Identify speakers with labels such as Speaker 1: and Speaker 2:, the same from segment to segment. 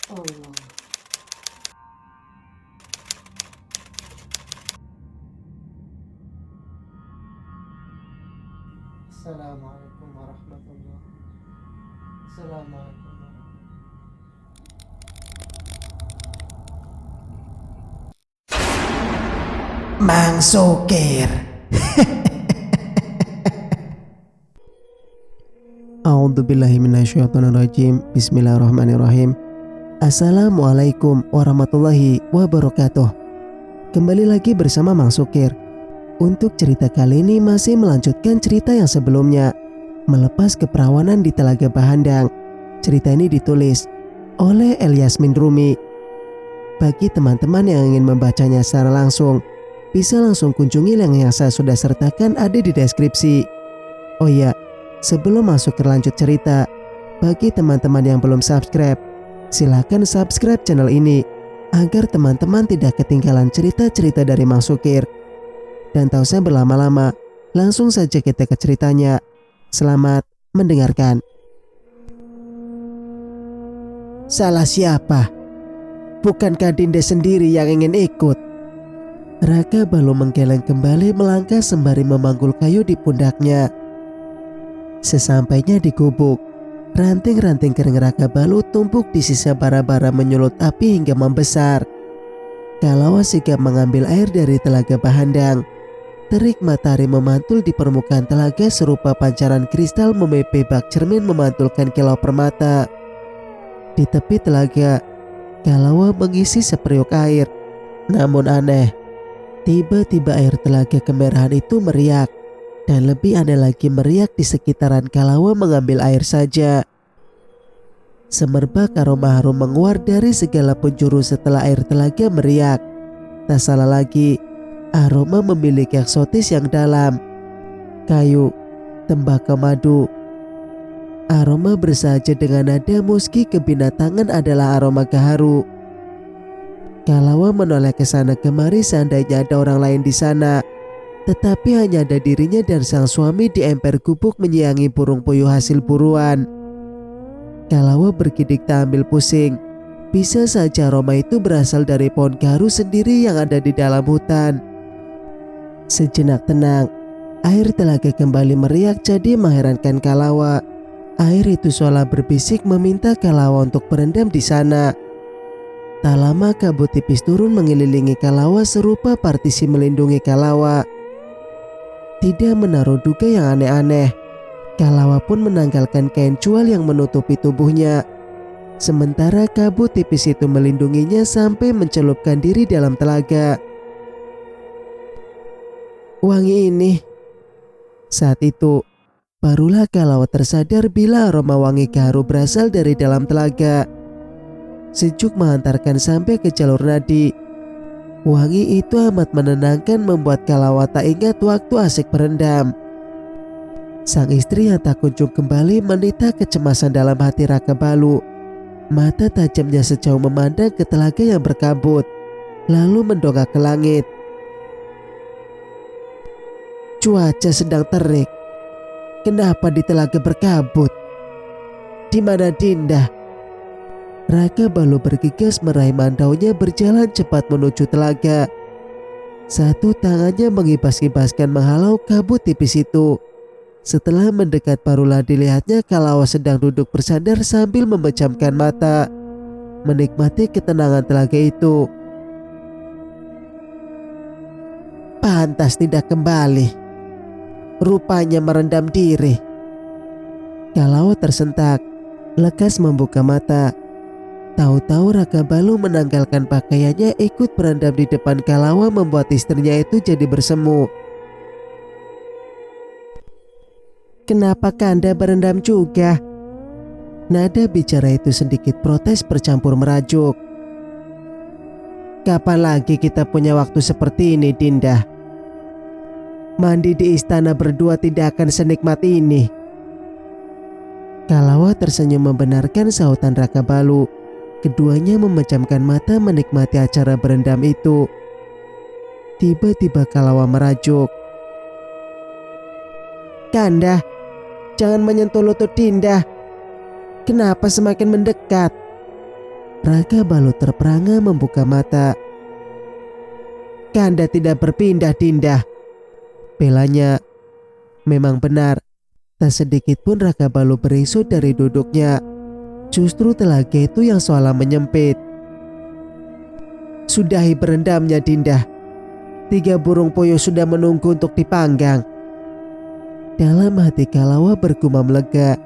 Speaker 1: Allah. Assalamualaikum warahmatullahi wabarakatuh. Assalamualaikum
Speaker 2: Mang Sukir. A'udzubillahiminasyaitonirrajim. Bismillahirrahmanirrahim. Assalamualaikum warahmatullahi wabarakatuh. Kembali lagi bersama Mang Sukir. Untuk cerita kali ini masih melanjutkan cerita yang sebelumnya, melepas keperawanan di Telaga Bahandang. Cerita ini ditulis oleh Elyasmin Rumi. Bagi teman-teman yang ingin membacanya secara langsung, bisa langsung kunjungi link yang saya sudah sertakan ada di deskripsi. Oh iya, sebelum masuk ke lanjut cerita, bagi teman-teman yang belum subscribe, silakan subscribe channel ini agar teman-teman tidak ketinggalan cerita-cerita dari Mang Sukir. Dan tak usah berlama-lama, langsung saja kita ke ceritanya. Selamat mendengarkan. Salah siapa? Bukankah Dinda sendiri yang ingin ikut? Raka Balu menggeleng kembali melangkah sembari memanggul kayu di pundaknya. Sesampainya di gubuk, ranting-ranting kering Raka Balu tumpuk di sisa bara-bara menyulut api hingga membesar. Kalawa sigap mengambil air dari Telaga Bahandang. Terik matahari memantul di permukaan telaga serupa pancaran kristal memepeh bak cermin memantulkan kilau permata. Di tepi telaga, Kalawa mengisi seperiuk air. Namun aneh, tiba-tiba air telaga kemerahan itu meriak. Dan lebih aneh lagi meriak di sekitaran Kalawa mengambil air saja. Semerbak aroma harum menguar dari segala penjuru setelah air telaga meriak. Tak salah lagi, aroma memiliki eksotis yang dalam. Kayu, tembakau madu. Aroma bersahaja dengan nada muski kebinatangan adalah aroma gaharu. Kalawa menoleh ke sana kemari seandainya ada orang lain di sana. Tetapi hanya ada dirinya dan sang suami di emper gubuk menyiangi burung puyuh hasil buruan. Kalawa bergidik tak ambil pusing. Bisa saja aroma itu berasal dari pohon gaharu sendiri yang ada di dalam hutan. Sejenak tenang, air telaga kembali meriak jadi mengherankan Kalawa. Air itu seolah berbisik meminta Kalawa untuk berendam di sana. Tak lama kabut tipis turun mengelilingi Kalawa serupa partisi melindungi Kalawa. Tidak menaruh duga yang aneh-aneh, Kalawa pun menanggalkan kain cual yang menutupi tubuhnya. Sementara kabut tipis itu melindunginya sampai mencelupkan diri dalam telaga. Wangi ini. Saat itu, barulah Kalawa tersadar bila aroma wangi gaharu berasal dari dalam telaga. Sejuk menghantarkan sampai ke jalur nadi. Wangi itu amat menenangkan membuat Kalawa tak ingat waktu asik berendam. Sang istri yang tak kunjung kembali menita kecemasan dalam hati Raka Balu. Mata tajamnya sejauh memandang ke telaga yang berkabut, lalu mendongak ke langit. Cuaca sedang terik. Kenapa di telaga berkabut? Di mana Dinda? Raka Balu bergegas meraih mandaunya berjalan cepat menuju telaga. Satu tangannya mengibas-ibaskan menghalau kabut tipis itu. Setelah mendekat barulah dilihatnya Kalawa sedang duduk bersandar sambil memejamkan mata, menikmati ketenangan telaga itu. Pantas tidak kembali. Rupanya merendam diri. Kalawa tersentak, lekas membuka mata. Tahu-tahu Raka Balu menanggalkan pakaiannya ikut berendam di depan Kalawa membuat istrinya itu jadi bersemu. Kenapa Kanda berendam juga? Nada bicara itu sedikit protes bercampur merajuk. Kapan lagi kita punya waktu seperti ini, Dinda? Mandi di istana berdua tidak akan senikmat ini. Kalawa tersenyum membenarkan sahutan Raka Balu. Keduanya memejamkan mata menikmati acara berendam itu. Tiba-tiba Kalawa merajuk. Kanda, jangan menyentuh lutut Dinda. Kenapa semakin mendekat? Raka Balu terperangah membuka mata. "Kanda tidak berpindah, Dinda," belanya. Memang benar, tak sedikit pun Raka Balu berisut dari duduknya. Justru telaga itu yang seolah menyempit. "Sudahi berendamnya, Dinda. 3 burung puyuh sudah menunggu untuk dipanggang." Dalam hati Kalawa bergumam lega,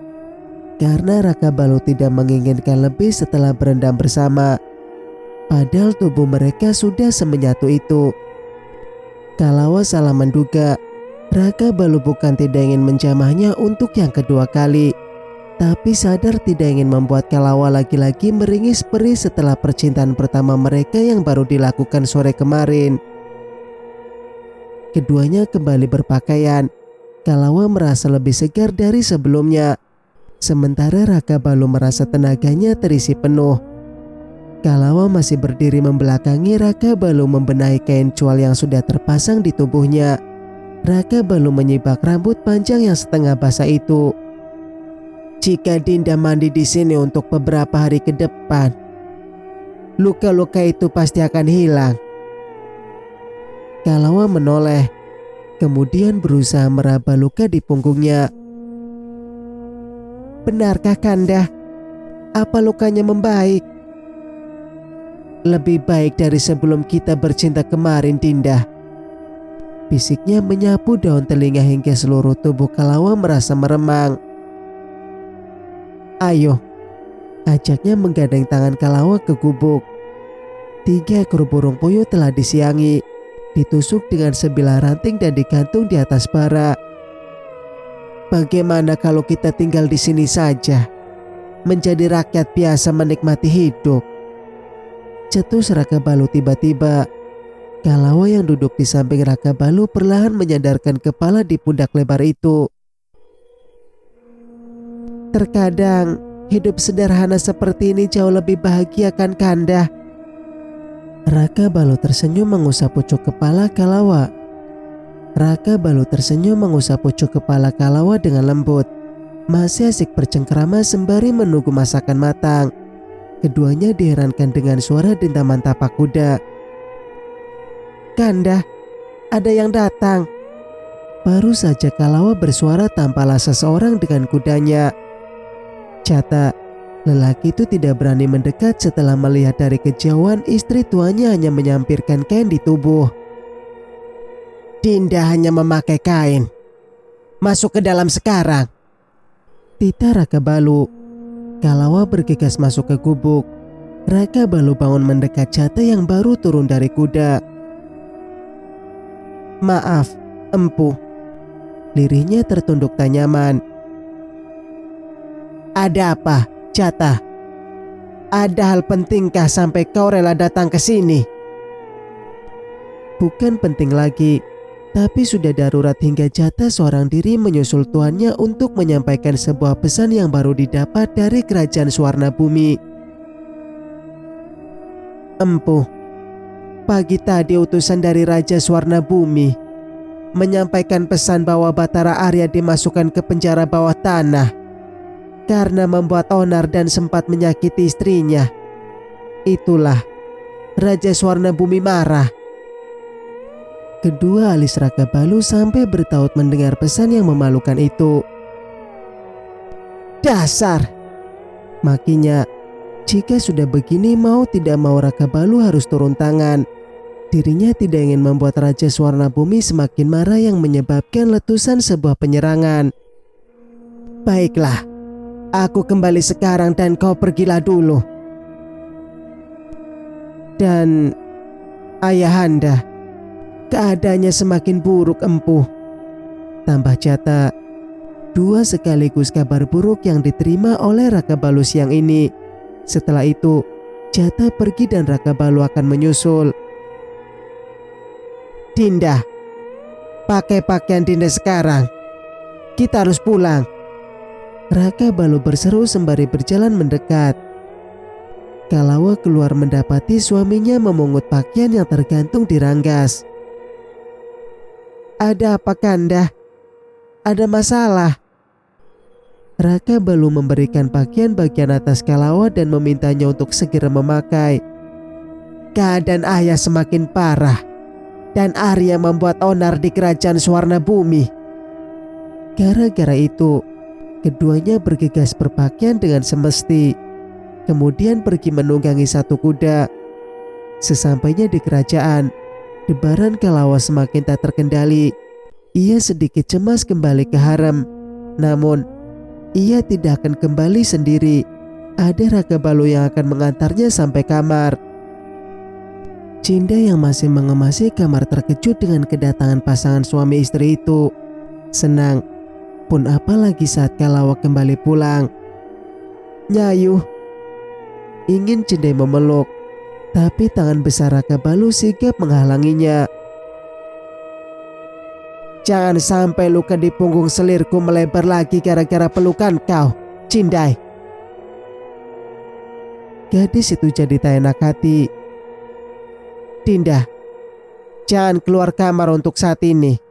Speaker 2: karena Raka Balu tidak menginginkan lebih setelah berendam bersama. Padahal tubuh mereka sudah semenyatu itu. Kalawa salah menduga, Raka Balu bukan tidak ingin menjamahnya untuk yang kedua kali, tapi sadar tidak ingin membuat Kalawa lagi-lagi meringis perih setelah percintaan pertama mereka yang baru dilakukan sore kemarin. Keduanya kembali berpakaian. Kalawa merasa lebih segar dari sebelumnya, sementara Raka Balu merasa tenaganya terisi penuh. Kalawa masih berdiri membelakangi Raka Balu membenahi kain cual yang sudah terpasang di tubuhnya. Raka Balu menyibak rambut panjang yang setengah basah itu. "Jika Dinda mandi di sini untuk beberapa hari ke depan, luka-luka itu pasti akan hilang." Kalawa menoleh, kemudian berusaha meraba luka di punggungnya. "Benarkah Kanda? Apa lukanya membaik?" "Lebih baik dari sebelum kita bercinta kemarin, Dinda." Bisiknya menyapu daun telinga hingga seluruh tubuh Kalawa merasa meremang. "Ayo," ajaknya menggandeng tangan Kalawa ke gubuk. 3 ekor burung puyuh telah disiangi, ditusuk dengan sebilah ranting dan digantung di atas bara. "Bagaimana kalau kita tinggal di sini saja, menjadi rakyat biasa menikmati hidup?" cetus Raka Balu tiba-tiba. Kalawa yang duduk di samping Raka Balu perlahan menyandarkan kepala di pundak lebar itu. "Terkadang hidup sederhana seperti ini jauh lebih bahagia, kan Kanda?" Raka Balu tersenyum mengusap pucuk kepala Kalawa. Dengan lembut. Masih asik bercengkrama sembari menunggu masakan matang. Keduanya diherankan dengan suara dentaman tapak kuda. "Kanda, ada yang datang." Baru saja Kalawa bersuara tampalah seseorang dengan kudanya. Jata, lelaki itu tidak berani mendekat setelah melihat dari kejauhan istri tuanya hanya menyampirkan kain di tubuh. "Dinda hanya memakai kain. Masuk ke dalam sekarang," titah Raka Balu. Kalawa bergegas masuk ke gubuk. Raka Balu bangun mendekat Jata yang baru turun dari kuda. "Maaf, Empu," lirihnya tertunduk tak nyaman. "Ada apa, Jata? Ada hal pentingkah sampai kau rela datang ke sini?" Bukan penting lagi, tapi sudah darurat hingga Jata seorang diri menyusul tuannya untuk menyampaikan sebuah pesan yang baru didapat dari kerajaan Swarna Bumi. "Empu, pagi tadi utusan dari Raja Swarna Bumi menyampaikan pesan bahwa Batara Arya dimasukkan ke penjara bawah tanah karena membuat onar dan sempat menyakiti istrinya. Itulah, Raja Swarna Bumi marah." Kedua alis Raka Balu sampai bertaut mendengar pesan yang memalukan itu. "Dasar!" makinya. Jika sudah begini, mau tidak mau Raka Balu harus turun tangan. Dirinya tidak ingin membuat Raja Swarna Bumi semakin marah yang menyebabkan letusan sebuah penyerangan. "Baiklah, aku kembali sekarang dan kau pergilah dulu." "Dan Ayahanda, keadaannya semakin buruk, Empu," tambah Jata. Dua sekaligus kabar buruk yang diterima oleh Raka Balu siang ini. Setelah itu, Jata pergi dan Raka Balu akan menyusul. "Dinda, pakai pakaian Dinda sekarang. Kita harus pulang," Raka Balu berseru sembari berjalan mendekat. Kalawa keluar mendapati suaminya memungut pakaian yang tergantung di ranggas. "Ada apa, Kanda? Ada masalah?" Raka Balu memberikan bagian-bagian atas Kalawa dan memintanya untuk segera memakai. Keadaan ayah semakin parah dan Arya membuat onar di kerajaan Swarna Bumi. Gara-gara itu, keduanya bergegas berpakaian dengan semesti, kemudian pergi menunggangi satu kuda. Sesampainya di kerajaan, debaran Kalawa semakin tak terkendali. Ia sedikit cemas kembali ke harem, namun ia tidak akan kembali sendiri. Ada Raka Balu yang akan mengantarnya sampai kamar. Cinda yang masih mengemasi kamar terkejut dengan kedatangan pasangan suami istri itu. Senang pun apalagi saat Kalawa kembali pulang. "Nyayu," ingin Cinda memeluk, tapi tangan besar Raka Balu sigap menghalanginya. "Jangan sampai luka di punggung selirku melebar lagi gara-gara pelukan kau, Cindai." Gadis itu jadi tak enak hati. "Dinda, jangan keluar kamar untuk saat ini.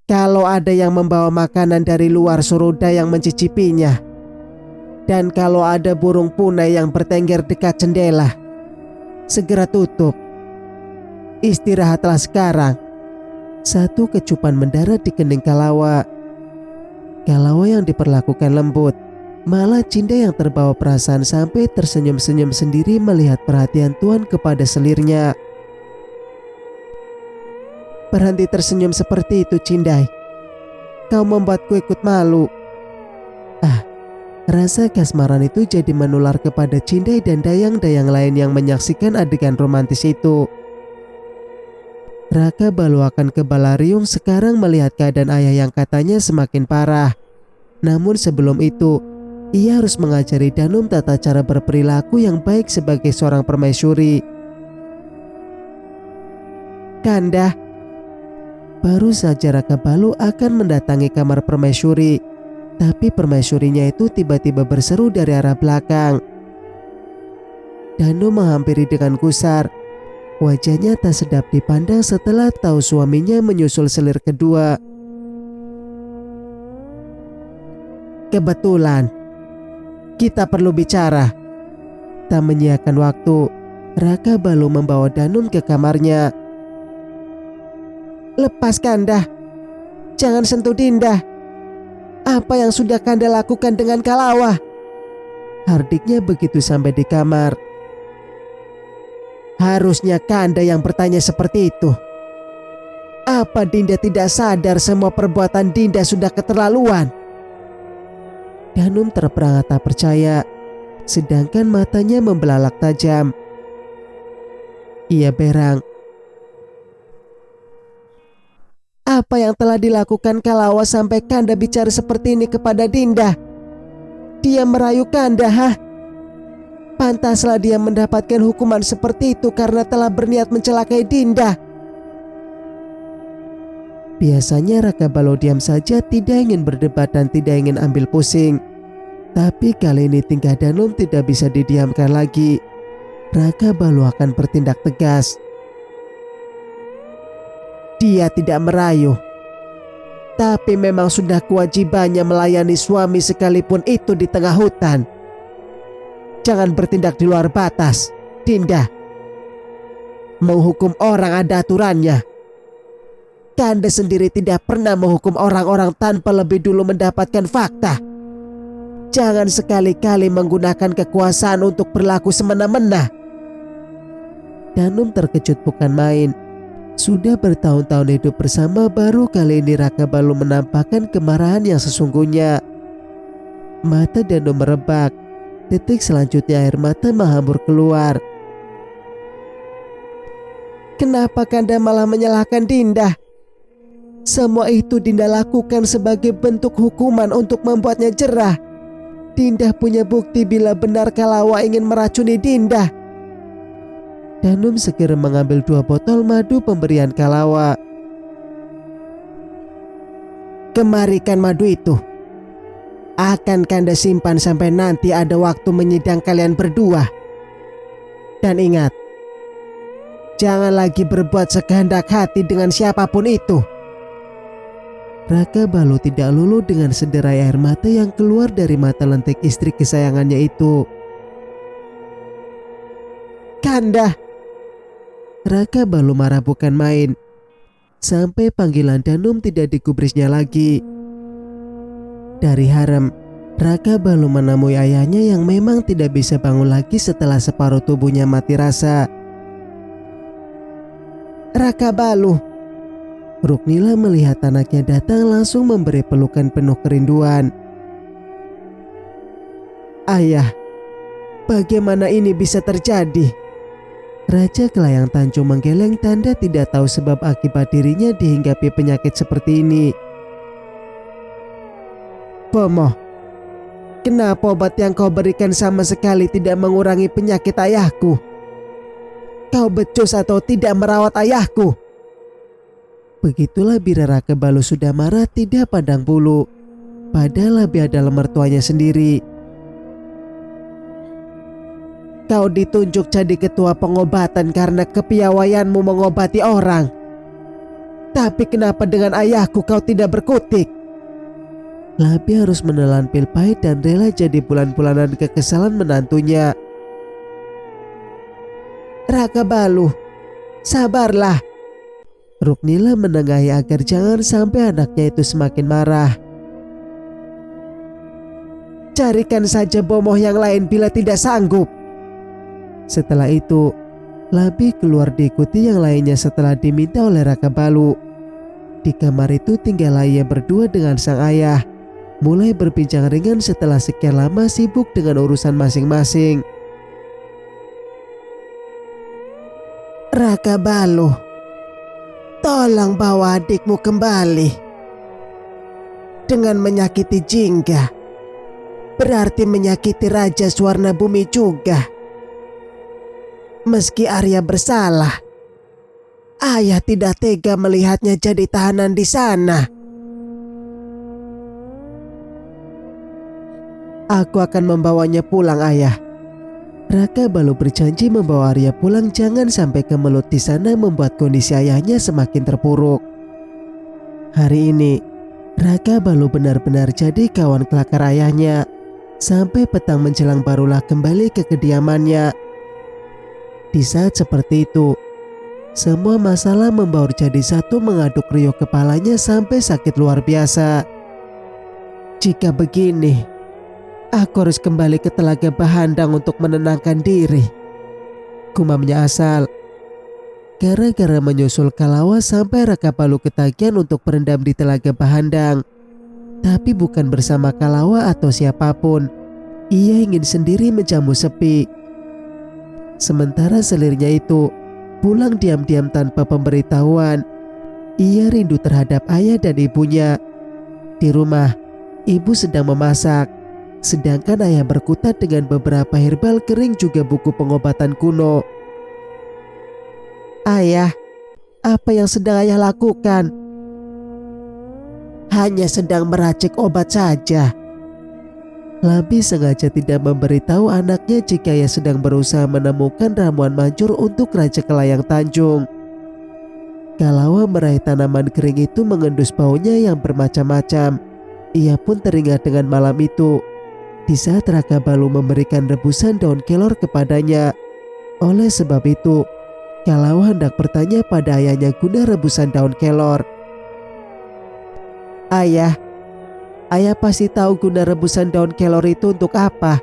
Speaker 2: Kalau ada yang membawa makanan dari luar, suruh Dayang mencicipinya. Dan kalau ada burung punai yang bertengger dekat jendela, segera tutup. Istirahatlah sekarang." Satu kecupan mendarat di kening Kalawa. Kalawa yang diperlakukan lembut, malah Cinda yang terbawa perasaan sampai tersenyum-senyum sendiri melihat perhatian Tuan kepada selirnya. "Berhenti tersenyum seperti itu, Cindai. Kau membuatku ikut malu." Rasa kasmaran itu jadi menular kepada Cindai dan dayang-dayang lain yang menyaksikan adegan romantis itu. Raka Balu akan ke Balariung sekarang melihat keadaan ayah yang katanya semakin parah. Namun sebelum itu, ia harus mengajari Danum tata cara berperilaku yang baik sebagai seorang permaisuri. "Kanda." Baru saja Raka Balu akan mendatangi kamar permaisuri, tapi permaisurinya itu tiba-tiba berseru dari arah belakang. Danum menghampiri dengan gusar. Wajahnya tak sedap dipandang setelah tahu suaminya menyusul selir kedua. "Kebetulan, kita perlu bicara." Tak menyiapkan waktu, Raka Balu membawa Danum ke kamarnya. "Lepas Kanda, jangan sentuh Dinda. Apa yang sudah Kanda lakukan dengan Kalawa?" hardiknya begitu sampai di kamar. "Harusnya Kanda yang bertanya seperti itu. Apa Dinda tidak sadar semua perbuatan Dinda sudah keterlaluan?" Danum terperangah tak percaya, sedangkan matanya membelalak tajam. Ia berang. "Apa yang telah dilakukan Kalawa sampai Kanda bicara seperti ini kepada Dinda? Dia merayu Kanda, Pantaslah dia mendapatkan hukuman seperti itu karena telah berniat mencelakai Dinda." Biasanya Raka Balu diam saja, tidak ingin berdebat dan tidak ingin ambil pusing. Tapi kali ini tingkah Danum tidak bisa didiamkan lagi. Raka Balu akan bertindak tegas. "Dia tidak merayu, tapi memang sudah kewajibannya melayani suami sekalipun itu di tengah hutan. Jangan bertindak di luar batas, Dinda. Menghukum orang ada aturannya. Kanda sendiri tidak pernah menghukum orang-orang tanpa lebih dulu mendapatkan fakta. Jangan sekali-kali menggunakan kekuasaan untuk berlaku semena-mena." Danum terkejut bukan main. Sudah bertahun-tahun hidup bersama, baru kali ini Raka Balu menampakkan kemarahan yang sesungguhnya. Mata Danum merebak. Detik selanjutnya air mata menghambur keluar. "Kenapa Kanda malah menyalahkan Dinda? Semua itu Dinda lakukan sebagai bentuk hukuman untuk membuatnya jerah. Dinda punya bukti bila benar Kalawa ingin meracuni Dinda." Danum segera mengambil 2 botol madu pemberian Kalawa. "Kemarikan madu itu. Akan Kanda simpan sampai nanti ada waktu menyidang kalian berdua. Dan ingat, jangan lagi berbuat sekehendak hati dengan siapapun itu. Raka Balu tidak luluh dengan sederai air mata yang keluar dari mata lentik istri kesayangannya itu. "Kanda!" Raka Balu marah bukan main. Sampai panggilan Danum tidak digubrisnya lagi. Dari harem, Raka Balu menemui ayahnya yang memang tidak bisa bangun lagi setelah separuh tubuhnya mati rasa. "Raka Balu!" Ruknila melihat anaknya datang langsung memberi pelukan penuh kerinduan. "Ayah, bagaimana ini bisa terjadi?" Raja Kelayang Tanjung menggeleng tanda tidak tahu sebab akibat dirinya dihinggapi penyakit seperti ini. "Bomoh, kenapa obat yang kau berikan sama sekali tidak mengurangi penyakit ayahku? Kau becus atau tidak merawat ayahku?" Begitulah bila Raka Balu sudah marah tidak pandang bulu. Padahal lebih adalah mertuanya sendiri. "Kau ditunjuk jadi ketua pengobatan karena kepiawaianmu mengobati orang. Tapi kenapa dengan ayahku kau tidak berkutik?" Labi harus menelan pil pahit dan rela jadi bulan-bulanan kekesalan menantunya. "Raka Balu, sabarlah." Ruknila menengahi agar jangan sampai anaknya itu semakin marah. "Carikan saja bomoh yang lain bila tidak sanggup." Setelah itu, Labi keluar diikuti yang lainnya setelah diminta oleh Raka Balu. Di kamar itu tinggallah ia berdua dengan sang ayah, mulai berbincang ringan setelah sekian lama sibuk dengan urusan masing-masing. "Raka Balu, tolong bawa adikmu kembali. Dengan menyakiti Jingga, berarti menyakiti Raja Swarna Bumi juga. Meski Arya bersalah, ayah tidak tega melihatnya jadi tahanan di sana. Aku akan membawanya pulang, ayah." Raka Balu berjanji membawa Arya pulang jangan sampai kemelut di sana membuat kondisi ayahnya semakin terpuruk. Hari ini, Raka Balu benar-benar jadi kawan kelakar ayahnya. Sampai petang menjelang barulah kembali ke kediamannya. Di saat seperti itu, semua masalah membaur jadi satu mengaduk riuh kepalanya sampai sakit luar biasa. "Jika begini, aku harus kembali ke Telaga Bahandang untuk menenangkan diri," gumamnya Asal. Gara-gara menyusul Kalawa sampai Raka Balu ketagihan untuk berendam di Telaga Bahandang. Tapi bukan bersama Kalawa atau siapapun. Ia ingin sendiri menjamu sepi. Sementara selirnya itu pulang diam-diam tanpa pemberitahuan. Ia rindu terhadap ayah dan ibunya. Di rumah, ibu sedang memasak. Sedangkan ayah berkutat dengan beberapa herbal kering juga buku pengobatan kuno. "Ayah, apa yang sedang ayah lakukan?" "Hanya sedang meracik obat saja." Labi sengaja tidak memberitahu anaknya jika ia sedang berusaha menemukan ramuan manjur untuk Raja Kelayang Tanjung. Kalawa meraih tanaman kering itu mengendus baunya yang bermacam-macam. Ia pun teringat dengan malam itu, di saat Raka Balu memberikan rebusan daun kelor kepadanya. Oleh sebab itu, Kalawa hendak bertanya pada ayahnya guna rebusan daun kelor. "Ayah, ayah pasti tahu guna rebusan daun kelor itu untuk apa."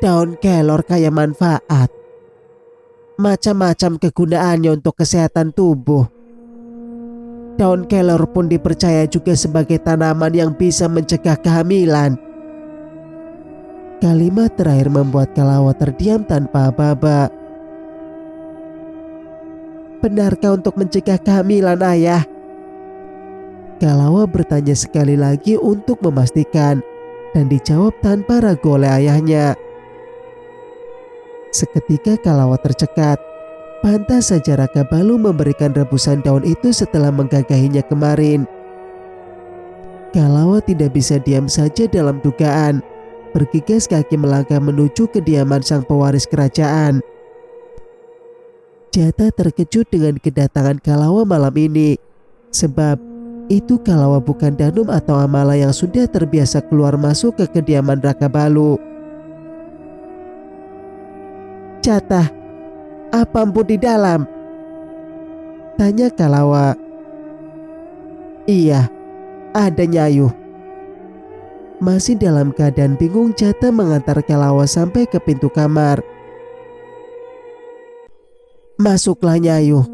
Speaker 2: "Daun kelor kaya manfaat. Macam-macam kegunaannya untuk kesehatan tubuh. Daun kelor pun dipercaya juga sebagai tanaman yang bisa mencegah kehamilan." Kalimat terakhir membuat Kalawa terdiam tanpa aba-aba. "Benarkah untuk mencegah kehamilan, ayah?" Kalawa bertanya sekali lagi untuk memastikan, dan dijawab tanpa ragu oleh ayahnya. Seketika Kalawa tercekat. Pantas saja Raka Balu memberikan rebusan daun itu setelah menggagahinya kemarin. Kalawa tidak bisa diam saja dalam dugaan. Bergegas kaki melangkah menuju kediaman sang pewaris kerajaan. Jata terkejut dengan kedatangan Kalawa malam ini. Sebab itu Kalawa bukan Danum atau Amala yang sudah terbiasa keluar masuk ke kediaman Raka Balu. "Jatah, apa Mpu di dalam?" tanya Kalawa. "Iya, ada Nyayu." Masih dalam keadaan bingung, Jatah mengantar Kalawa sampai ke pintu kamar. "Masuklah Nyayu."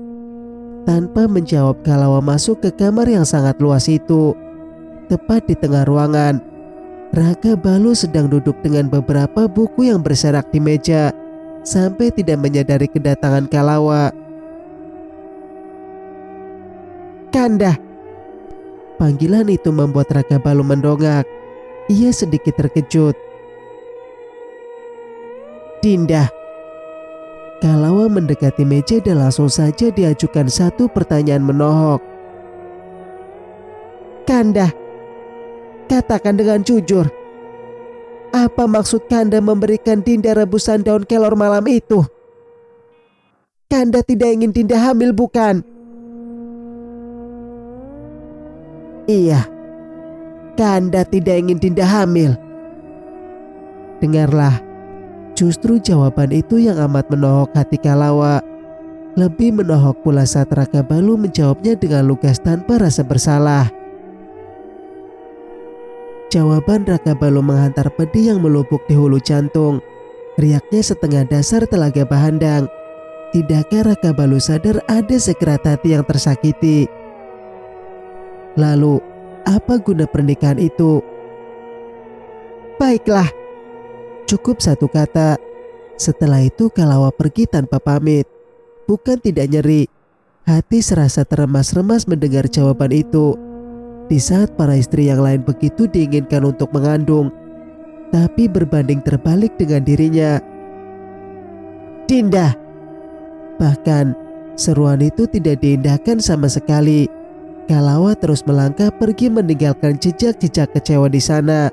Speaker 2: Tanpa menjawab, Kalawa masuk ke kamar yang sangat luas itu. Tepat di tengah ruangan, Raka Balu sedang duduk dengan beberapa buku yang berserak di meja, sampai tidak menyadari kedatangan Kalawa. "Kanda!" Panggilan itu membuat Raka Balu mendongak. Ia sedikit terkejut. "Dinda." Kalawa mendekati meja dan langsung saja diajukan satu pertanyaan menohok. "Kanda, katakan dengan jujur, apa maksud Kanda memberikan Dinda rebusan daun kelor malam itu? Kanda tidak ingin Dinda hamil, bukan?" "Iya, Kanda tidak ingin Dinda hamil." Dengarlah, justru jawaban itu yang amat menohok hati Kalawa. Lebih menohok pula saat Raka Balu menjawabnya dengan lugas tanpa rasa bersalah. Jawaban Raka Balu menghantar pedih yang melubuk di hulu jantung. Riaknya setengah dasar telaga bahandang. Tidakkah Raka Balu sadar ada sekerat hati yang tersakiti? Lalu, apa guna pernikahan itu? "Baiklah." Cukup satu kata. Setelah itu Kalawa pergi tanpa pamit. Bukan tidak nyeri, hati serasa teremas-remas mendengar jawaban itu. Di saat para istri yang lain begitu diinginkan untuk mengandung, tapi berbanding terbalik dengan dirinya. "Dinda!" Bahkan seruan itu tidak diindahkan sama sekali. Kalawa terus melangkah pergi meninggalkan jejak-jejak kecewa di sana.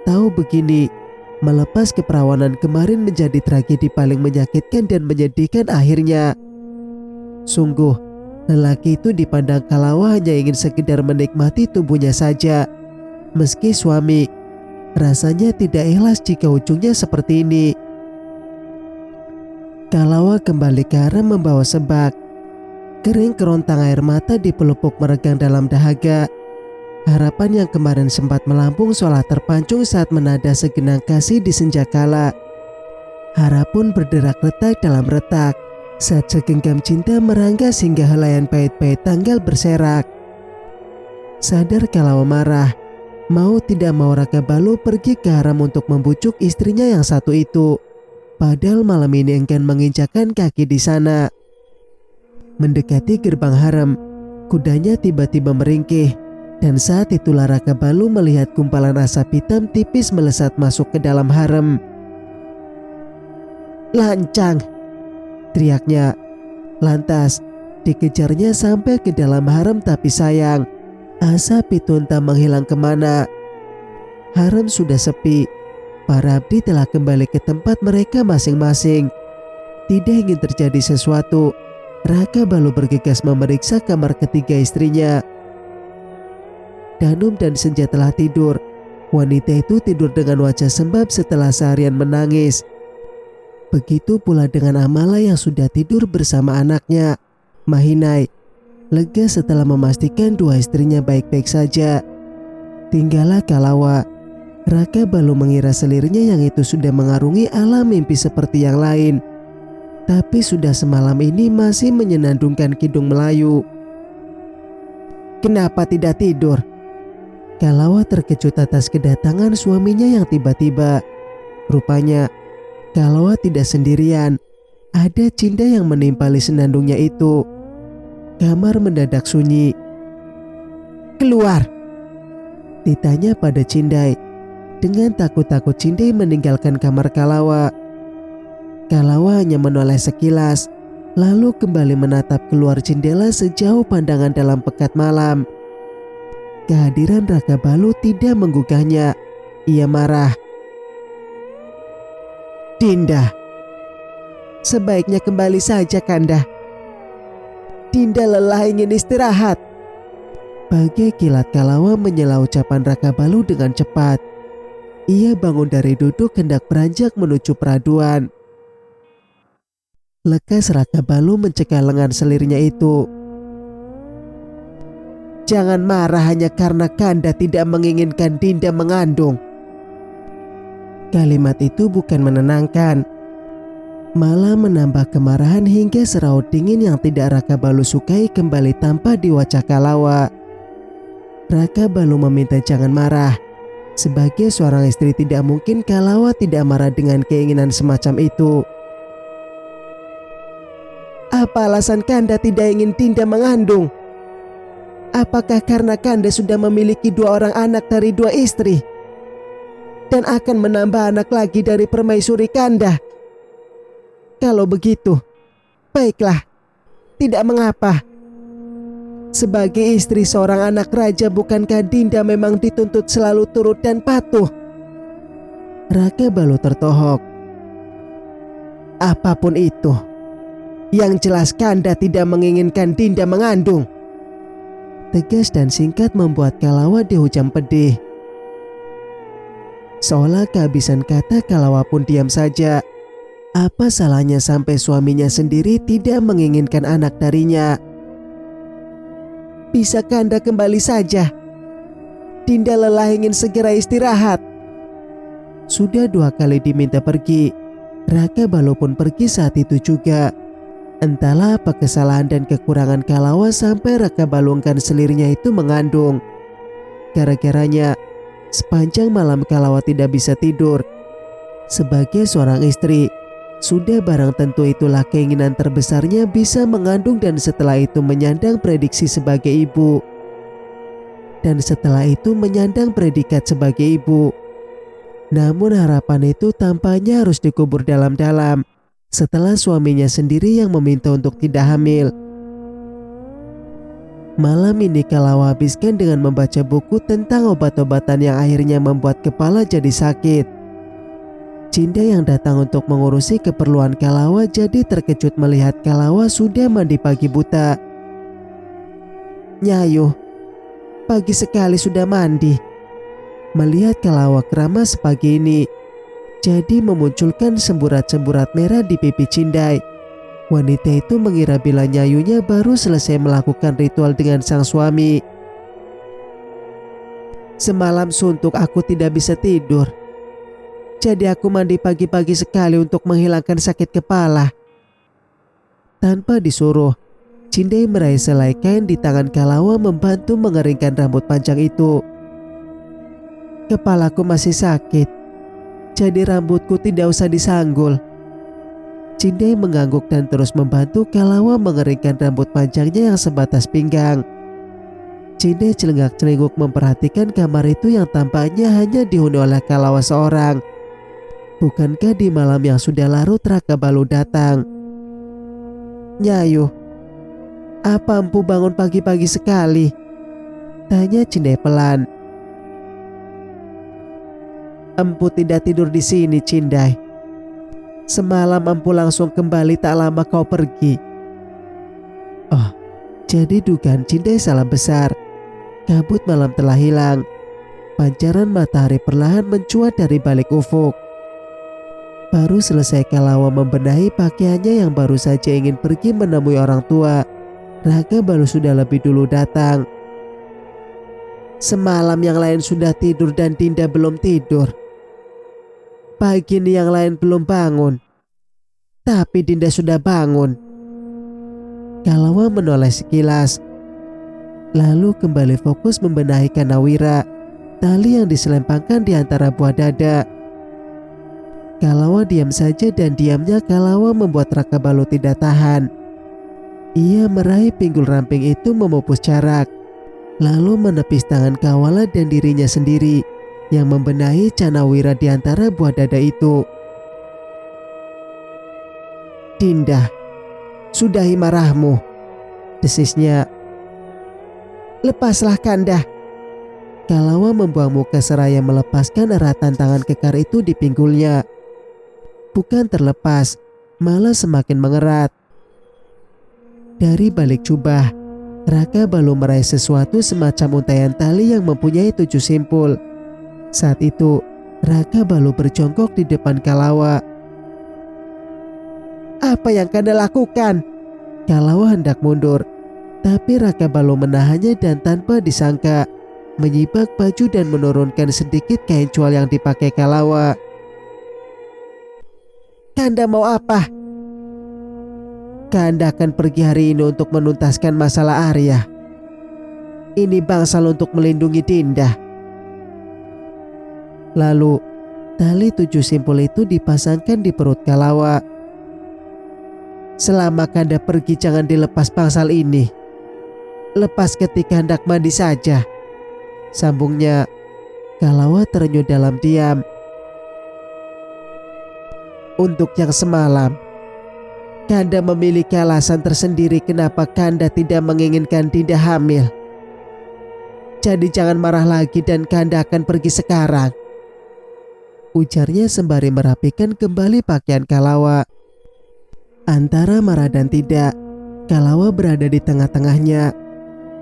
Speaker 2: Tahu begini, melepas keperawanan kemarin menjadi tragedi paling menyakitkan dan menyedihkan akhirnya. Sungguh, lelaki itu dipandang Kalawa hanya ingin sekedar menikmati tubuhnya saja. Meski suami, rasanya tidak ikhlas jika ujungnya seperti ini. Kalawa kembali ke harem membawa sebak. Kering kerontang air mata di pelupuk meregang dalam dahaga. Harapan yang kemarin sempat melambung seolah terpancung saat menada segenang kasih di senja kala. Harap pun berderak-detak dalam retak saat segenggam cinta meranggas hingga helaian pahit-pahit tanggal berserak. Sadar Kalawa marah, mau tidak mau Raka Balu pergi ke harem untuk membujuk istrinya yang satu itu. Padahal malam ini enggan menginjakkan kaki di sana. Mendekati gerbang harem, kudanya tiba-tiba meringkih. Dan saat itulah Raka Balu melihat gumpalan asap hitam tipis melesat masuk ke dalam harem. "Lancang!" teriaknya. Lantas dikejarnya sampai ke dalam harem, tapi sayang, asap itu entah menghilang kemana. Harem sudah sepi. Para abdi telah kembali ke tempat mereka masing-masing. Tidak ingin terjadi sesuatu, Raka Balu bergegas memeriksa kamar ketiga istrinya. Danum dan Senja telah tidur. Wanita itu tidur dengan wajah sembab setelah seharian menangis. Begitu pula dengan Amala yang sudah tidur bersama anaknya, Mahinai. Lega setelah memastikan dua istrinya baik-baik saja. Tinggallah Kalawa. Raka Balu mengira selirnya yang itu sudah mengarungi alam mimpi seperti yang lain. Tapi sudah semalam ini masih menyenandungkan kidung Melayu. Kenapa tidak tidur? Kalawa terkejut atas kedatangan suaminya yang tiba-tiba. Rupanya Kalawa tidak sendirian. Ada Cinda yang menimpali senandungnya itu. Kamar mendadak sunyi. "Keluar!" ditanya pada Cindai. Dengan takut-takut Cindai meninggalkan kamar Kalawa. Kalawa hanya menoleh sekilas, lalu kembali menatap keluar jendela sejauh pandangan dalam pekat malam. Kehadiran Raka Balu tidak menggugahnya. Ia marah. "Dinda, sebaiknya kembali saja Kanda. Dinda lelah ingin istirahat." Bagai kilat Kalawa menyela ucapan Raka Balu dengan cepat. Ia bangun dari duduk hendak beranjak menuju peraduan. Lekas Raka Balu mencegah lengan selirnya itu. "Jangan marah hanya karena Kanda tidak menginginkan Dinda mengandung." Kalimat itu bukan menenangkan, malah menambah kemarahan hingga seraut dingin yang tidak Raka Balu sukai kembali tampak di wajah Kalawa. Raka Balu meminta jangan marah. Sebagai seorang istri tidak mungkin Kalawa tidak marah dengan keinginan semacam itu. "Apa alasan Kanda tidak ingin Dinda mengandung? Apakah karena Kanda sudah memiliki 2 orang anak dari 2 istri? Dan akan menambah anak lagi dari permaisuri Kanda? Kalau begitu, baiklah, tidak mengapa. Sebagai istri seorang anak raja, bukankah Dinda memang dituntut selalu turut dan patuh?" Raka Balu tertohok. "Apapun itu, yang jelas Kanda tidak menginginkan Dinda mengandung." Tegas dan singkat membuat Kalawa dihujam pedih. Seolah kehabisan kata, Kalawa pun diam saja. Apa salahnya sampai suaminya sendiri tidak menginginkan anak darinya? "Bisa Kanda kembali saja? Dinda lelah ingin segera istirahat." Sudah 2 kali diminta pergi, Raka Balu pun pergi saat itu juga. Entahlah apa kesalahan dan kekurangan Kalawa sampai Raka balungkan selirnya itu mengandung. Gara-garanya, sepanjang malam Kalawa tidak bisa tidur. Sebagai seorang istri, sudah barang tentu itulah keinginan terbesarnya bisa mengandung dan setelah itu menyandang prediksi sebagai ibu. Dan setelah itu menyandang predikat sebagai ibu. Namun harapan itu tampaknya harus dikubur dalam-dalam setelah suaminya sendiri yang meminta untuk tidak hamil. Malam ini Kalawa habiskan dengan membaca buku tentang obat-obatan yang akhirnya membuat kepala jadi sakit. Cinda yang datang untuk mengurusi keperluan Kalawa jadi terkejut melihat Kalawa sudah mandi pagi buta. "Nyayu, pagi sekali sudah mandi." Melihat Kalawa keramas pagi ini, jadi memunculkan semburat-semburat merah di pipi Cindai. Wanita itu mengira bila Nyayunya baru selesai melakukan ritual dengan sang suami. "Semalam suntuk aku tidak bisa tidur. Jadi aku mandi pagi-pagi sekali untuk menghilangkan sakit kepala." Tanpa disuruh, Cindai meraih selai kain di tangan Kalawa membantu mengeringkan rambut panjang itu. "Kepalaku masih sakit, jadi rambutku tidak usah disanggul." Cindai mengangguk dan terus membantu Kalawa mengeringkan rambut panjangnya yang sebatas pinggang. Cindai celengak-celinguk memperhatikan kamar itu yang tampaknya hanya dihuni oleh Kalawa seorang. Bukankah di malam yang sudah larut Raka Balu datang? "Nyayu, apa empu bangun pagi-pagi sekali?" tanya Cindai pelan. "Empu tidak tidur di sini, Cindai. Semalam empu langsung kembali tak lama kau pergi." Oh, jadi dugaan Cindai salah besar. Kabut malam telah hilang. Pancaran matahari perlahan mencuat dari balik ufuk. Baru selesai Kalawa membenahi pakaiannya yang baru saja ingin pergi menemui orang tua, Raka Balu sudah lebih dulu datang. "Semalam yang lain sudah tidur dan Dinda belum tidur. Pagi ini yang lain belum bangun, tapi Dinda sudah bangun." Kalawa menoleh sekilas, lalu kembali fokus membenahi kanawira, tali yang diselempangkan di antara buah dada. Kalawa diam saja dan diamnya Kalawa membuat Raka Balu tidak tahan. Ia meraih pinggul ramping itu memupus jarak, lalu menepis tangan Kawala dan dirinya sendiri yang membenahi canawira di antara buah dada itu. "Dinda, sudahi marahmu," desisnya. "Lepaslah Kanda." Kalawa membuang muka seraya melepaskan eratan tangan kekar itu di pinggulnya. Bukan terlepas, malah semakin mengerat. Dari balik jubah, Raka Balu meraih sesuatu semacam untaian tali yang mempunyai 7 simpul. Saat itu, Raka Balu berjongkok di depan Kalawa. "Apa yang Kanda lakukan?" Kalawa hendak mundur, tapi Raka Balu menahannya dan tanpa disangka menyibak baju dan menurunkan sedikit kain cual yang dipakai Kalawa. "Kanda mau apa?" "Kanda akan pergi hari ini untuk menuntaskan masalah Arya. Ini bangsal untuk melindungi Dinda." Lalu tali 7 simpul itu dipasangkan di perut Kalawa. "Selama Kanda pergi jangan dilepas bangsal ini. Lepas ketika hendak mandi saja," sambungnya. Kalawa terenyuh dalam diam. "Untuk yang semalam, Kanda memiliki alasan tersendiri kenapa Kanda tidak menginginkan Dinda hamil. Jadi jangan marah lagi dan Kanda akan pergi sekarang," ujarnya sembari merapikan kembali pakaian Kalawa. Antara marah dan tidak, Kalawa berada di tengah-tengahnya.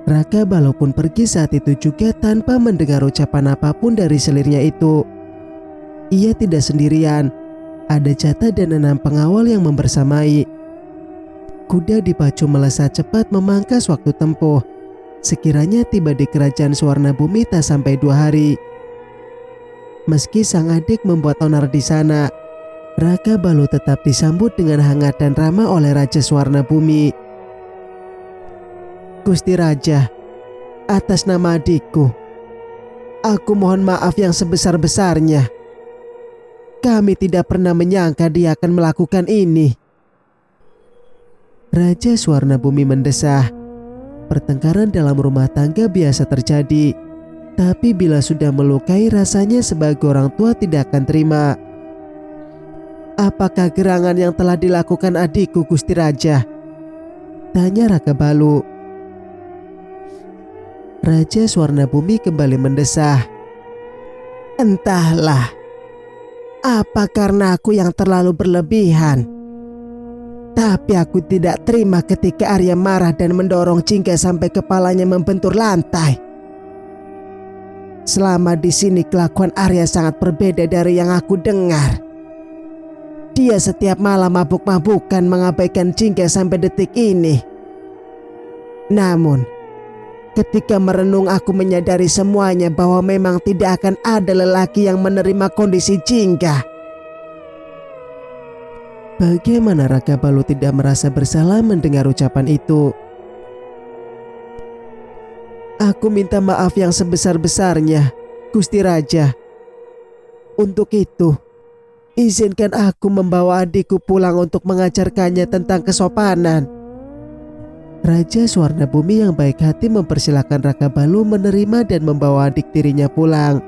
Speaker 2: Raka Balu pun pergi saat itu juga tanpa mendengar ucapan apapun dari selirnya itu. Ia tidak sendirian, ada Jata dan 6 pengawal yang membersamai. Kuda dipacu melesat cepat memangkas waktu tempuh. Sekiranya tiba di kerajaan Suwarna Bumi tak sampai 2 hari. Meski sang adik membuat onar di sana, Raka Balu tetap disambut dengan hangat dan ramah oleh Raja Suwarna Bumi. "Gusti Raja, atas nama adikku, aku mohon maaf yang sebesar-besarnya. Kami tidak pernah menyangka dia akan melakukan ini." Raja Suwarna Bumi mendesah. Pertengkaran dalam rumah tangga biasa terjadi, tapi bila sudah melukai rasanya sebagai orang tua tidak akan terima. "Apakah gerangan yang telah dilakukan adikku, Gusti Raja?" tanya Raka Balu. Raja Suwarna Bumi kembali mendesah. "Entahlah, apa karena aku yang terlalu berlebihan? Tapi aku tidak terima ketika Arya marah dan mendorong Jingga sampai kepalanya membentur lantai. Selama di sini kelakuan Arya sangat berbeda dari yang aku dengar. Dia setiap malam mabuk-mabukan mengabaikan Jingga sampai detik ini. Namun, ketika merenung aku menyadari semuanya bahwa memang tidak akan ada lelaki yang menerima kondisi Jingga." Bagaimana Raka Balu tidak merasa bersalah mendengar ucapan itu? "Aku minta maaf yang sebesar-besarnya, Gusti Raja. Untuk itu, izinkan aku membawa adikku pulang untuk mengajarkannya tentang kesopanan." Raja Suwarna Bumi yang baik hati mempersilahkan Raka Balu menerima dan membawa adik tirinya pulang.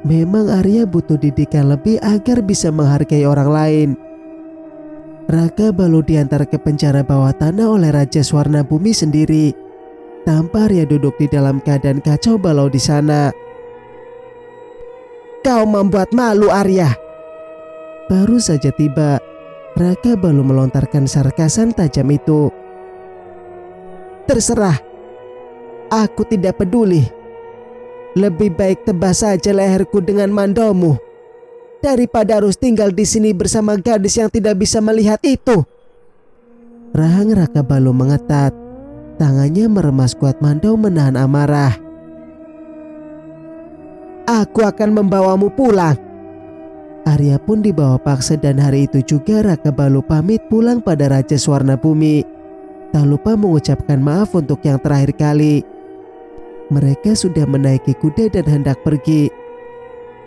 Speaker 2: Memang Arya butuh didikan lebih agar bisa menghargai orang lain. Raka Balu diantar ke penjara bawah tanah oleh Raja Suwarna Bumi sendiri. Tanpa Arya duduk di dalam keadaan kacau balau di sana. "Kau membuat malu, Arya." Baru saja tiba, Raka Balu melontarkan sarkasan tajam itu. "Terserah, aku tidak peduli. Lebih baik tebas saja leherku dengan mandomu daripada harus tinggal di sini bersama gadis yang tidak bisa melihat itu." Rahang Raka Balu mengetat. Tangannya meremas kuat Mandau menahan amarah. "Aku akan membawamu pulang." Arya pun dibawa paksa dan hari itu juga Raka Balu pamit pulang pada Raja Suwarna Bumi. Tak lupa mengucapkan maaf untuk yang terakhir kali. Mereka sudah menaiki kuda dan hendak pergi.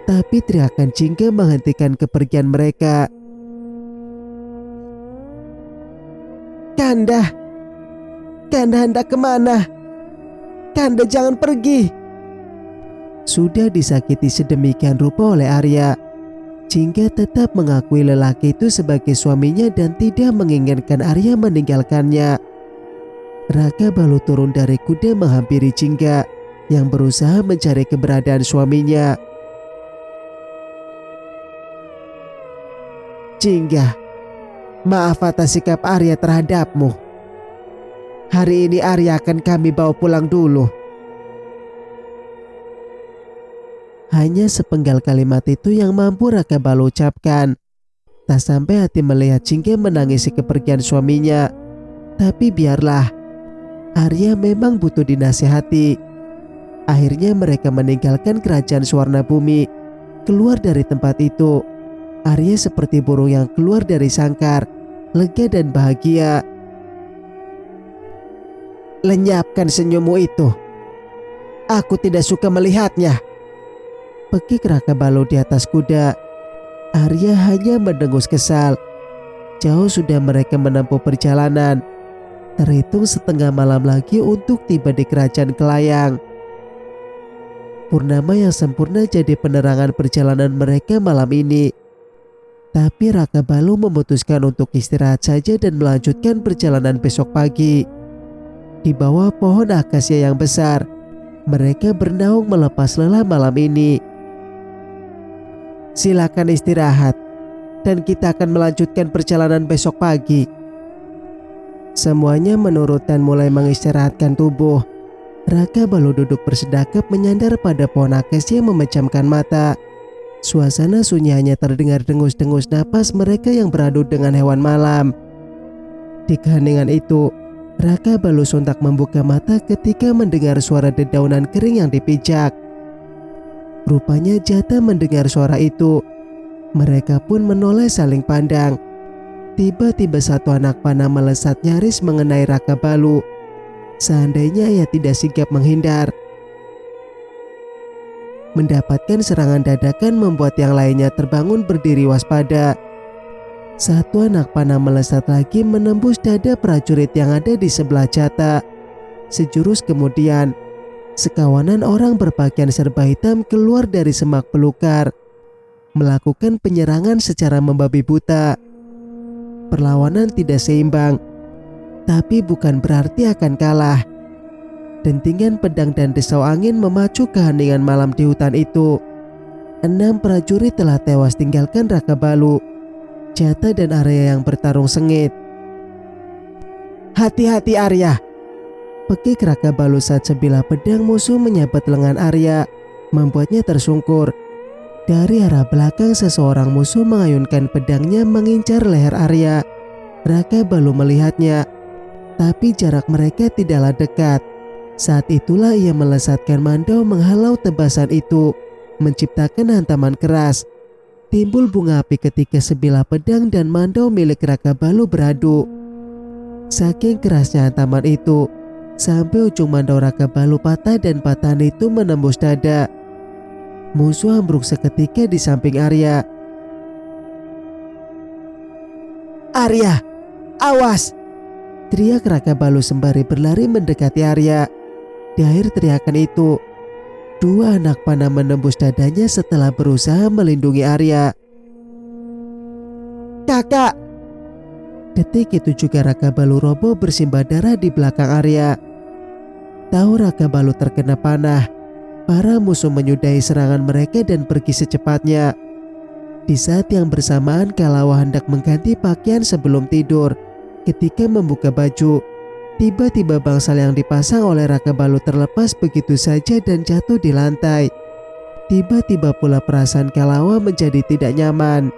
Speaker 2: Tapi teriakan Jingga menghentikan kepergian mereka. "Kanda! Kanda hendak kemana? Kanda jangan pergi!" Sudah disakiti sedemikian rupa oleh Arya, Jingga tetap mengakui lelaki itu sebagai suaminya dan tidak menginginkan Arya meninggalkannya. Raka Balu turun dari kuda menghampiri Jingga yang berusaha mencari keberadaan suaminya. "Jingga, maaf atas sikap Arya terhadapmu. Hari ini Arya akan kami bawa pulang dulu. Hanya sepenggal kalimat itu yang mampu Raka Balu ucapkan. Tak sampai hati melihat Jingge menangisi kepergian suaminya. Tapi biarlah, Arya memang butuh dinasihati. Akhirnya mereka meninggalkan kerajaan Swarna Bumi. Keluar dari tempat itu, Arya seperti burung yang keluar dari sangkar, lega dan bahagia. Lenyapkan senyummu itu. Aku tidak suka melihatnya. Pekik Raka Balu di atas kuda. Arya hanya mendengus kesal. Jauh sudah mereka menempuh perjalanan. Terhitung setengah malam lagi untuk tiba di kerajaan Kelayang. Purnama yang sempurna jadi penerangan perjalanan mereka malam ini. Tapi Raka Balu memutuskan untuk istirahat saja dan melanjutkan perjalanan besok pagi. Di bawah pohon akasia yang besar, mereka bernaung melepas lelah malam ini. Silakan istirahat, dan kita akan melanjutkan perjalanan besok pagi. Semuanya menurut dan mulai mengistirahatkan tubuh. Raka Balu duduk bersedakap menyandar pada pohon akasia memejamkan mata. Suasana sunyi hanya terdengar dengus-dengus napas mereka yang beradu dengan hewan malam. Di keheningan itu, Raka Balu sontak membuka mata ketika mendengar suara dedaunan kering yang dipijak. Rupanya Jata mendengar suara itu. Mereka pun menoleh saling pandang. Tiba-tiba satu anak panah melesat nyaris mengenai Raka Balu. Seandainya ia tidak sigap menghindar. Mendapatkan serangan dadakan membuat yang lainnya terbangun berdiri waspada. Satu anak panah melesat lagi menembus dada prajurit yang ada di sebelah Jata. Sejurus kemudian, sekawanan orang berpakaian serba hitam keluar dari semak belukar, melakukan penyerangan secara membabi buta. Perlawanan tidak seimbang, tapi bukan berarti akan kalah. Dentingan pedang dan desau angin memacu keheningan malam di hutan itu. 6 prajurit telah tewas tinggalkan Raka Balu, Jata dan Arya yang bertarung sengit. Hati-hati Arya! Pekik Raka Balu saat sebilah pedang musuh menyabat lengan Arya, membuatnya tersungkur. Dari arah belakang seseorang musuh mengayunkan pedangnya mengincar leher Arya. Raka Balu melihatnya, tapi jarak mereka tidaklah dekat. Saat itulah ia melesatkan mandau menghalau tebasan itu, menciptakan hantaman keras. Timbul bunga api ketika sebilah pedang dan mandau milik Raka Balu beradu. Saking kerasnya hantaman itu, sampai ujung mandau Raka Balu patah dan patahan itu menembus dada. Musuh ambruk seketika di samping Arya. Arya, awas! Teriak Raka Balu sembari berlari mendekati Arya. Di akhir teriakan itu, 2 anak panah menembus dadanya setelah berusaha melindungi Arya. Kakak! Detik itu juga Raka Balu roboh bersimbah darah di belakang Arya. Tahu Raka Balu terkena panah, para musuh menyudahi serangan mereka dan pergi secepatnya. Di saat yang bersamaan Kalawa hendak mengganti pakaian sebelum tidur. Ketika membuka baju, tiba-tiba bangsal yang dipasang oleh Raka Balu terlepas begitu saja dan jatuh di lantai. Tiba-tiba pula perasaan Kalawa menjadi tidak nyaman.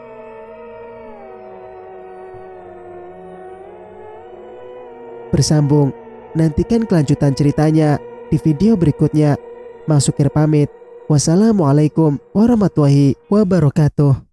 Speaker 2: Bersambung, nantikan kelanjutan ceritanya di video berikutnya. Masukir pamit. Wassalamualaikum warahmatullahi wabarakatuh.